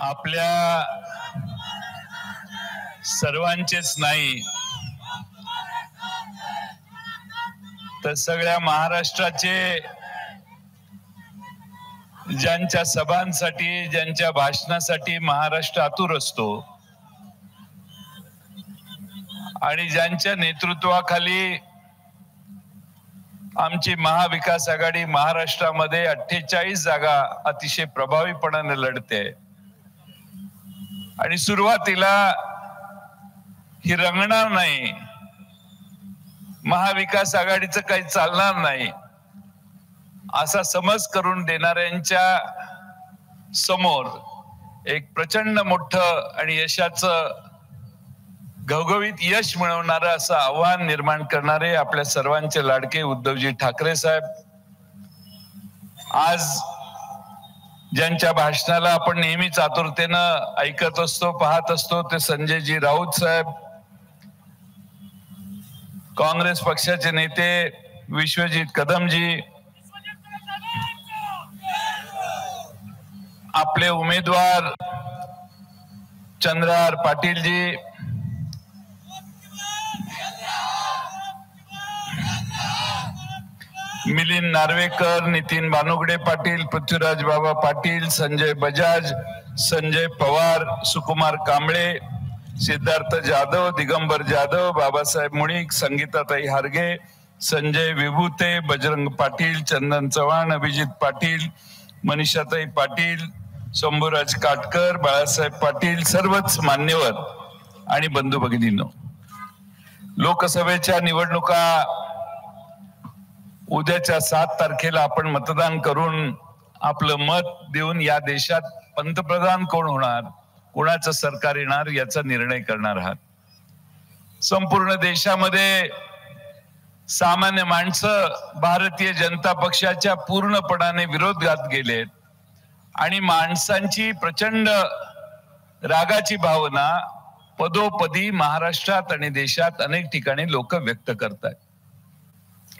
आपल्या सर्वांचेच नाही तर सगळ्या महाराष्ट्राचे ज्यांच्या सभांसाठी ज्यांच्या भाषणासाठी महाराष्ट्र आतुर असतो आणि ज्यांच्या नेतृत्वाखाली आमची महाविकास आघाडी महाराष्ट्रामध्ये 48 जागा अतिशय प्रभावीपणाने लढते आणि सुरुवातीला ही रंगणार नाही, महाविकास आघाडीचं काही चालणार नाही असा समज करून देणाऱ्यांच्या समोर एक प्रचंड मोठं आणि यशाचं घवघवीत यश मिळवणारं असं आव्हान निर्माण करणारे आपल्या सर्वांचे लाडके उद्धवजी ठाकरे साहेब आज ज्यांच्या भाषणाला आपण नेहमीच आतुरतेनं ऐकत असतो, पाहत असतो, ते संजयजी राऊत साहेब, काँग्रेस पक्षाचे नेते विश्वजीत कदमजी, आपले उमेदवार चंद्रहार पाटीलजी, मिलिंद नार्वेकर, नितीन बानुगडे पाटील, पृथ्वीराज बाबा पाटील, संजय बजाज, संजय पवार, सुकुमार कांबळे, सिद्धार्थ जाधव, दिगंबर जाधव, बाबासाहेब मुळीक, संगीताताई हारगे, संजय विभूते, बजरंग पाटील, चंदन चव्हाण, अभिजित पाटील, मनीषाताई पाटील, शंभूराज काटकर, बाळासाहेब पाटील, सर्वच मान्यवर आणि बंधू भगिनींनो, लोकसभेच्या निवडणुका उद्याच्या 7 तारखेला आपण मतदान करून आपलं मत देऊन या देशात पंतप्रधान कोण होणार, कोणाचं सरकार येणार याचा निर्णय करणार आहात. संपूर्ण देशामध्ये सामान्य माणसं भारतीय जनता पक्षाच्या पूर्णपणाने विरोधात गेलेत आणि माणसांची प्रचंड रागाची भावना पदोपदी महाराष्ट्रात आणि देशात अनेक ठिकाणी लोक व्यक्त करतात.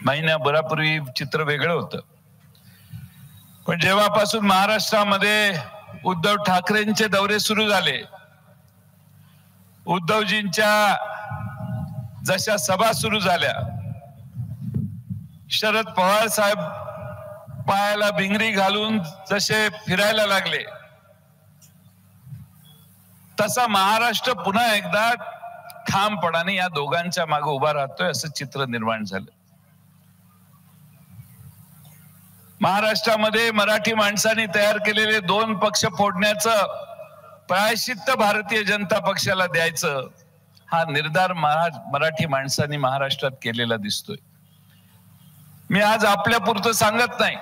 महिन्याभरापूर्वी चित्र वेगळं होतं, पण जेव्हापासून महाराष्ट्रामध्ये उद्धव ठाकरेंचे दौरे सुरू झाले, उद्धवजींच्या जशा सभा सुरू झाल्या, शरद पवार साहेब पायाला भिंगरी घालून जसे फिरायला लागले, तसा महाराष्ट्र पुन्हा एकदा ठामपणाने या दोघांच्या मागे उभा राहतोय असं चित्र निर्माण झालं. महाराष्ट्रामध्ये मराठी माणसांनी तयार केलेले 2 पक्ष फोडण्याचं प्रायश्चित्त भारतीय जनता पक्षाला द्यायचं हा निर्धार मराठी माणसांनी महाराष्ट्रात केलेला दिसतोय. मी आज आपल्या पुरतं सांगत नाही,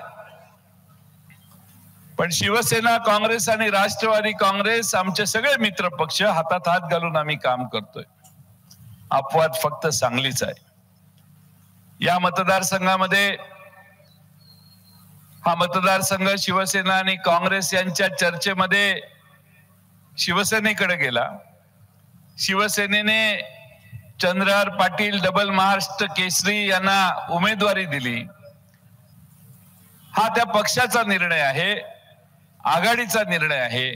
पण शिवसेना, काँग्रेस आणि राष्ट्रवादी काँग्रेस आमचे सगळे मित्र पक्ष हातात हात घालून आम्ही काम करतोय. अपवाद फक्त सांगलीच आहे. या मतदारसंघामध्ये हा मतदारसंघ शिवसेना आणि काँग्रेस यांच्या चर्चेमध्ये शिवसेनेकडे गेला. शिवसेनेने चंद्रहार पाटील डबल महाराष्ट्र केसरी यांना उमेदवारी दिली. हा त्या पक्षाचा निर्णय आहे, आघाडीचा निर्णय आहे,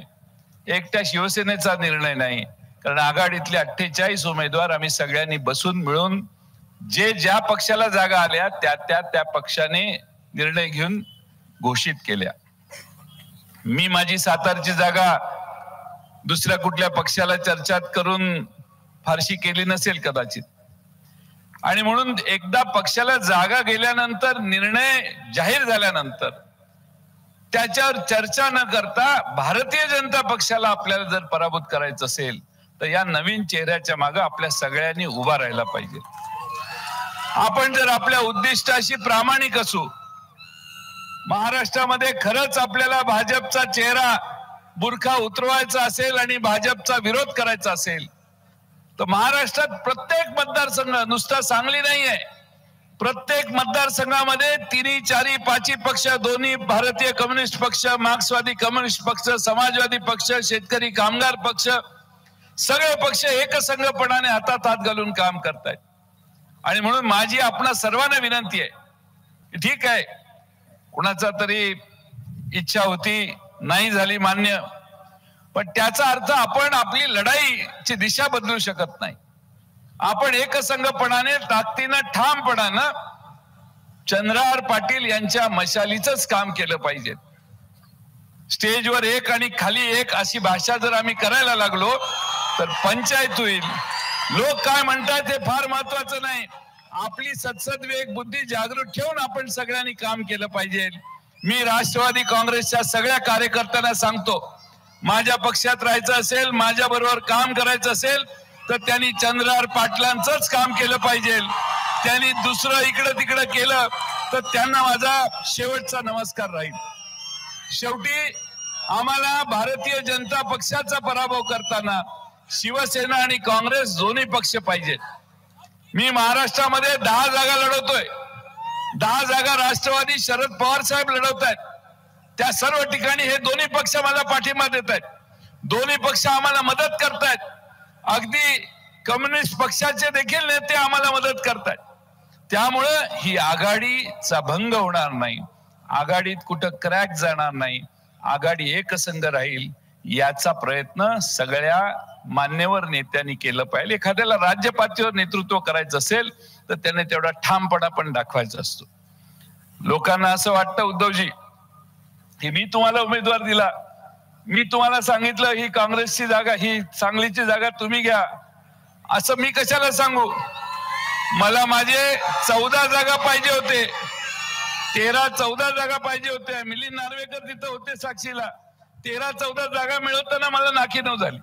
एकट्या शिवसेनेचा निर्णय नाही. कारण आघाडीतले 48 उमेदवार आम्ही सगळ्यांनी बसून मिळून जे ज्या पक्षाला जागा आल्या त्या पक्षाने निर्णय घेऊन घोषित केल्या. मी माझी सातारची जागा दुसऱ्या कुठल्या पक्षाला चर्चा करून फारशी केली नसेल कदाचित, आणि म्हणून एकदा पक्षाला जागा गेल्यानंतर, निर्णय जाहीर झाल्यानंतर त्याच्यावर चर्चा न करता भारतीय जनता पक्षाला आपल्याला जर पराभूत करायचं असेल तर या नवीन चेहऱ्याच्या मागे आपल्या सगळ्यांनी उभा राहायला पाहिजे. आपण जर आपल्या उद्दिष्टाशी प्रामाणिक असू, महाराष्ट्रामध्ये खरंच आपल्याला भाजपचा चेहरा बुरखा उतरवायचा असेल आणि भाजपचा विरोध करायचा असेल तर महाराष्ट्रात प्रत्येक मतदारसंघ, नुसता सांगली नाहीये, प्रत्येक मतदारसंघामध्ये 3, 4, 5 पक्ष, दोन्ही भारतीय कम्युनिस्ट पक्ष, मार्क्सवादी कम्युनिस्ट पक्ष, समाजवादी पक्ष, शेतकरी कामगार पक्ष, सगळे पक्ष एकसंघपणाने हातात हात घालून काम करतायत. आणि म्हणून माझी आपणा सर्वांना विनंती आहे, ठीक आहे कुणाचा तरी इच्छा होती, नाही झाली मान्य, पण त्याचा अर्थ आपण आपली लढाईची दिशा बदलू शकत नाही. आपण एकसंघपणाने, ताकदीनं, ठामपणानं चंद्रहार पाटील यांच्या मशालीचंच काम केलं पाहिजे. स्टेजवर एक आणि खाली एक अशी भाषा जर आम्ही करायला लागलो तर पंचायत होईल. लोक काय म्हणतात हे फार महत्वाचं नाही. आपली सद्सद्विवेक बुद्धी जागृत ठेवून आपण सगळ्यांनी काम केलं पाहिजे. मी राष्ट्रवादी काँग्रेसच्या सगळ्या कार्यकर्त्यांना सांगतो, माझ्या पक्षात राहायचं असेल, माझ्या बरोबर काम करायचं असेल तर त्यांनी चंद्रहार पाटलांचंच काम केलं पाहिजे. त्यांनी दुसरं इकडं तिकडं केलं तर त्यांना माझा शेवटचा नमस्कार राहील. शेवटी आम्हाला भारतीय जनता पक्षाचा पराभव करताना शिवसेना आणि काँग्रेस दोन्ही पक्ष पाहिजेत. मी महाराष्ट्रामध्ये 10 जागा लढवतोय. 10 जागा राष्ट्रवादी शरद पवार साहेब लढवत आहेत. त्या सर्व ठिकाणी हे दोन्ही पक्ष मला पाठिंबा देत आहेत. दोन्ही पक्ष आम्हाला मदत करतायत. अगदी कम्युनिस्ट पक्षाचे देखील नेते आम्हाला मदत करतायत. त्यामुळे ही आघाडीचा भंग होणार नाही, आघाडीत कुठं क्रॅक जाणार नाही, आघाडी एकसंघ राहील याचा प्रयत्न सगळ्या मान्यवर नेत्यांनी केलं पाहिजे. एखाद्याला राज्य पातळीवर नेतृत्व करायचं असेल तर त्याने तेवढा ठामपणा पण दाखवायचा असतो. लोकांना असं वाटतं उद्धवजी की मी तुम्हाला उमेदवार दिला, मी तुम्हाला सांगितलं ही काँग्रेसची जागा, ही सांगलीची जागा तुम्ही घ्या, असं मी कशाला सांगू. मला माझे 14 जागा पाहिजे होते, 13-14 जागा पाहिजे होत्या. मिलिंद नार्वेकर तिथं होते साक्षीला. 13-14 जागा मिळवताना मला नाकीनऊ झाली.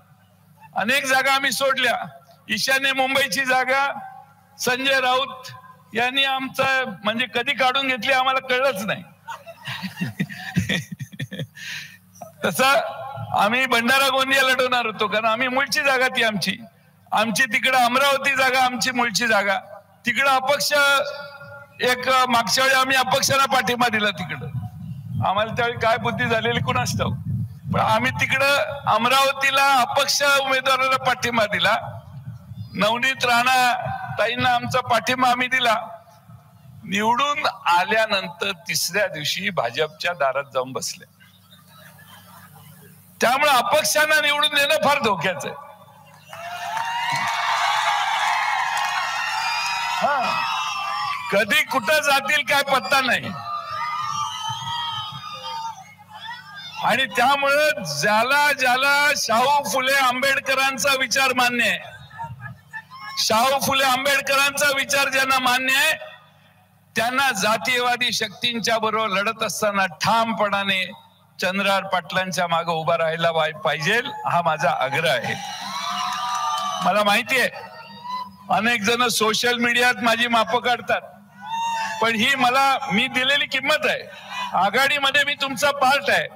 अनेक जागा आम्ही सोडल्या. ईशान्य मुंबईची जागा संजय राऊत यांनी आमचा म्हणजे कधी काढून घेतली आम्हाला कळलंच नाही. तसं आम्ही भंडारा गोंदिया लढवणार होतो, कारण आम्ही मूळची जागा ती आमची तिकडं अमरावती जागा आमची मूळची जागा. तिकडं अपक्ष एक मागच्या वेळी आम्ही अपक्षाला पाठिंबा दिला. तिकडं आम्हाला त्यावेळी काय बुद्धी झालेली कुणास ठाऊक, पण आम्ही तिकडं अमरावतीला अपक्ष उमेदवाराला पाठिंबा दिला. नवनीत राणा ताईंना आमचा पाठिंबा आम्ही दिला. निवडून आल्यानंतर 3ऱ्या दिवशी भाजपच्या दारात जाऊन बसले. त्यामुळे अपक्षांना निवडून देणं फार धोक्याचं आहे. कधी कुठं जातील काय पत्ता नाही. आणि त्यामुळे ज्याला शाहू फुले आंबेडकरांचा विचार मान्य आहे, शाहू फुले आंबेडकरांचा विचार ज्यांना मान्य आहे त्यांना जातीयवादी शक्तींच्या बरोबर लढत असताना ठामपणाने चंद्रहार पाटलांच्या मागे उभा राहायला पाहिजे, हा माझा आग्रह आहे. मला माहिती आहे अनेक जण सोशल मीडियात माझी मापं काढतात, पण ही मी दिलेली किंमत आहे. आघाडीमध्ये मी तुमचा पार्ट आहे,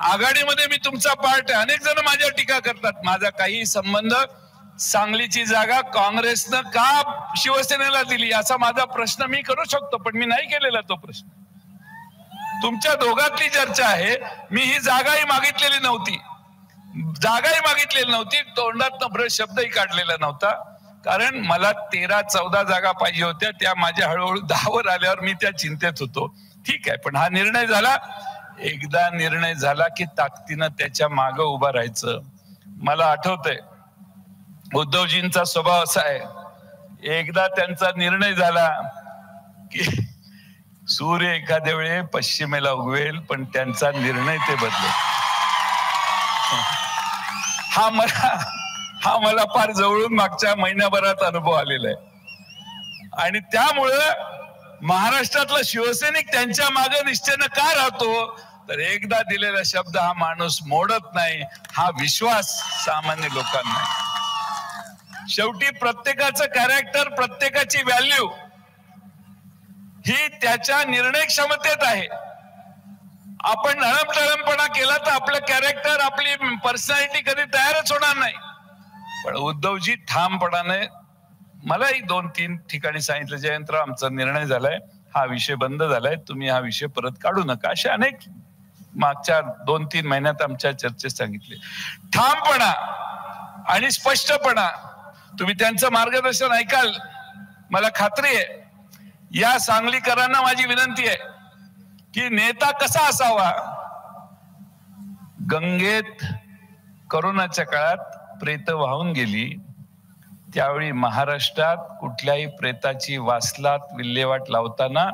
आघाडीमध्ये मी तुमचा पार्ट आहे. अनेक जण माझ्यावर टीका करतात. माझा काही संबंध सांगलीची जागा काँग्रेसनं का शिवसेनेला दिली असा माझा प्रश्न मी करू शकतो, पण मी नाही केलेला तो प्रश्न. तुमच्या दोघातली चर्चा आहे. मी ही जागाही मागितलेली नव्हती, तोंडात भ्रष्ट शब्दही काढलेला नव्हता, कारण मला 13-14 जागा पाहिजे होत्या. त्या माझ्या हळूहळू 10वर आल्यावर मी त्या चिंतेत होतो. ठीक आहे, पण हा निर्णय झाला. एकदा निर्णय झाला की ताकदीनं त्याच्या मागे उभं राहायचं. मला आठवतंय उद्धवजींचा स्वभाव असा आहे, एकदा त्यांचा निर्णय झाला की सूर्य एखाद्या वेळे पश्चिमेला उगवेल, पण त्यांचा निर्णय ते बदलेल. हा मला फार जवळून मागच्या महिन्याभरात अनुभव आलेला आहे. आणि त्यामुळं महाराष्ट्रातला शिवसैनिक त्यांच्या मागे निश्चयानं का राहतो, तर एकदा दिलेला शब्द हा माणूस मोडत नाही, हा विश्वास सामान्य लोकांना आहे. शेवटी प्रत्येकाचं कॅरेक्टर, प्रत्येकाची व्हॅल्यू ही त्याच्या निर्णय क्षमतेत आहे. आपण नरमटळमपणा केला तर आपलं कॅरेक्टर, आपली पर्सनॅलिटी कधी तयारच होणार नाही. पण उद्धवजी ठामपणाने मलाही 2-3 ठिकाणी सांगितलं, जयंतराव आमचा निर्णय झालाय, हा विषय बंद झालाय, तुम्ही हा विषय परत काढू नका. असे अनेक मागच्या 2-3 महिन्यात आमच्या चर्चेत सांगितले. ठामपणा आणि स्पष्टपणा, तुम्ही त्यांचं मार्गदर्शन ऐकाल, मला खात्री आहे. या सांगलीकरांना माझी विनंती आहे की नेता कसा असावा, गंगेत कोरोनाच्या काळात प्रेत वाहून गेली, त्यावेळी महाराष्ट्रात कुठल्याही प्रेताची वासलात विल्हेवाट लावताना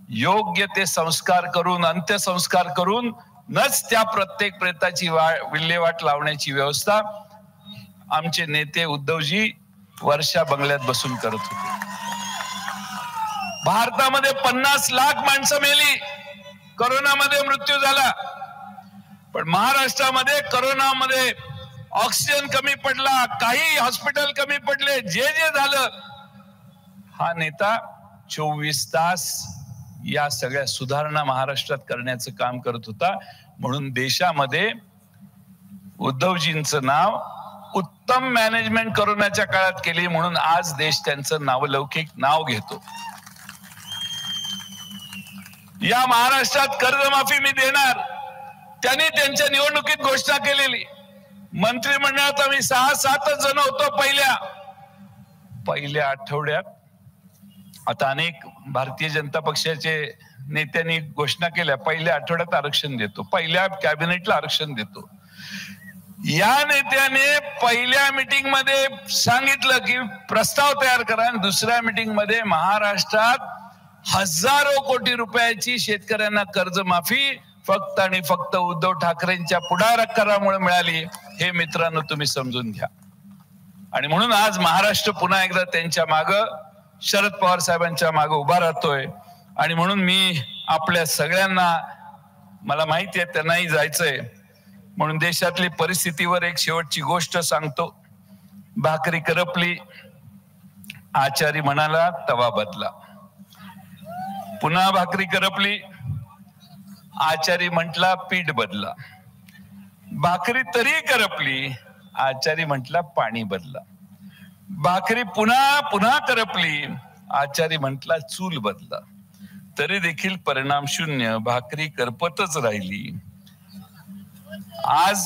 योग्य ते संस्कार करून, अंत्यसंस्कार करून नच त्या प्रत्येक प्रेताची विल्हेवाट लावण्याची व्यवस्था आमचे नेते उद्धवजी वर्षा बंगल्यात बसून करत होते. भारतामध्ये 50 लाख माणसं मेली, कोरोनामध्ये मृत्यू झाला. पण महाराष्ट्रामध्ये कोरोनामध्ये ऑक्सिजन कमी पडला, काही हॉस्पिटल कमी पडले, जे झालं, हा नेता 24 तास या सगळ्या सुधारणा महाराष्ट्रात करण्याचं काम करत होता. म्हणून देशामध्ये उद्धवजींचं नाव उत्तम मॅनेजमेंट कोरोनाच्या काळात केली, म्हणून आज देश त्यांचं नावलौकिक नाव घेतो. या महाराष्ट्रात कर्जमाफी मी देणार, त्यांनी त्यांच्या निवडणुकीत घोषणा केलेली. मंत्रिमंडळात आम्ही 6-7 जण होतो पहिल्या आठवड्यात. आता अनेक भारतीय जनता पक्षाचे नेत्यांनी घोषणा केल्या, पहिल्या आठवड्यात आरक्षण देतो, पहिल्या कॅबिनेटला आरक्षण देतो. या नेत्याने पहिल्या मीटिंग मध्ये सांगितलं की प्रस्ताव तयार करा, आणि दुसऱ्या मीटिंग मध्ये महाराष्ट्रात हजारो कोटी रुपयाची शेतकऱ्यांना कर्जमाफी फक्त आणि फक्त उद्धव ठाकरेंच्या पुढाकारामुळे मिळाली. हे मित्रांनो तुम्ही समजून घ्या. आणि म्हणून आज महाराष्ट्र पुन्हा एकदा त्यांच्या मागं, शरद पवार साहेबांच्या मागे उभा राहतोय. आणि म्हणून मी आपल्या सगळ्यांना, मला माहिती आहे त्यांनाही जायचंय, म्हणून देशातली परिस्थितीवर एक शेवटची गोष्ट सांगतो. भाकरी करपली, आचारी म्हणाला तवा बदला. पुन्हा भाकरी करपली, आचारी म्हटला पीठ बदला. भाकरी तरी करपली, आचारी म्हटला पाणी बदला. भाकरी पुन्हा पुन्हा करपली, आचारी म्हटला चूल बदला. तरी देखील परिणाम शून्य, भाकरी करपतच राहिली. आज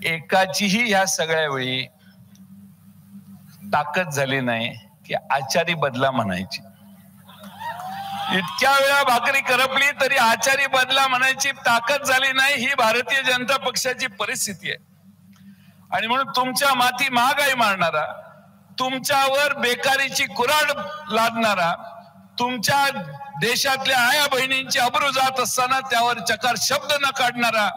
एकाचीही ह्या सगळ्या वेळी ताकद झाली नाही की आचारी बदला म्हणायची. इतक्या वेळा भाकरी करपली तरी आचारी बदला म्हणायची ताकद झाली नाही. ही भारतीय जनता पक्षाची परिस्थिती आहे. आणि म्हणून तुमच्या माथी महागाई मारणारा, तुमच्यावर बेकारीची कुऱ्हाड लादणारा, तुमच्या देशातल्या आया बहिणींची अब्रू जात असताना त्यावर चकार शब्द न काढणारा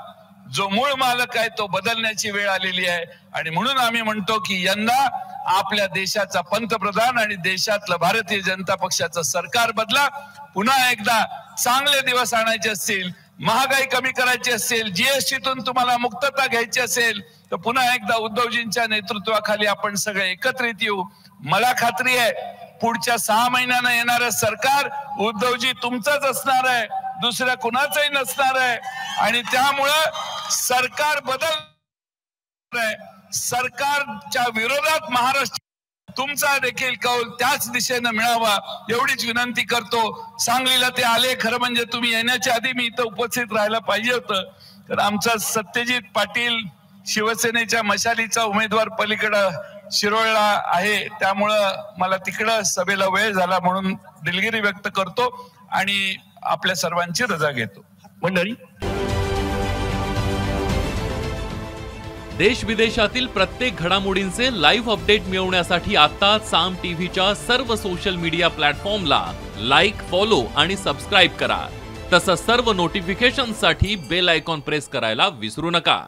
जो मूळ मालक आहे तो बदलण्याची वेळ आलेली आहे. आणि म्हणून आम्ही म्हणतो की यंदा आपल्या देशाचा पंतप्रधान आणि देशातलं भारतीय जनता पक्षाचं सरकार बदला. पुन्हा एकदा चांगले दिवस आणायचे असतील, महागाई कमी करायची असेल, जीएसटीतून तुम्हाला मुक्तता घ्यायची असेल, तर पुन्हा एकदा उद्धवजींच्या नेतृत्वाखाली आपण सगळे एकत्रित येऊ. मला खात्री आहे पुढच्या 6 महिन्यानं येणारं सरकार उद्धवजी तुमचंच असणार आहे, दुसऱ्या कुणाचंही नसणार आहे. आणि त्यामुळं सरकार बदल, सरकारच्या विरोधात महाराष्ट्र तुमचा देखील कौल त्याच दिशेनं मिळावा एवढीच विनंती करतो. सांगलीला ते आले, खरं म्हणजे तुम्ही येण्याच्या आधी मी इथं उपस्थित राहायला पाहिजे होतं. तर आमचा सत्यजित पाटील शिवसेनेच्या मशालीचा उमेदवार पलीकडं शिरोळला आहे, त्यामुळं मला तिकडं सभेला वेळ झाला म्हणून दिलगिरी व्यक्त करतो आणि आपल्या सर्वांची रजा घेतो. मंडळी, देश विदेशातील प्रत्येक घडामोडींचे लाईव्ह अपडेट मिळवण्यासाठी आता साम टीव्हीच्या सर्व सोशल मीडिया प्लॅटफॉर्मला लाईक, फॉलो आणि सबस्क्राईब करा. तसंच सर्व नोटिफिकेशनसाठी बेल आयकॉन प्रेस करायला विसरू नका.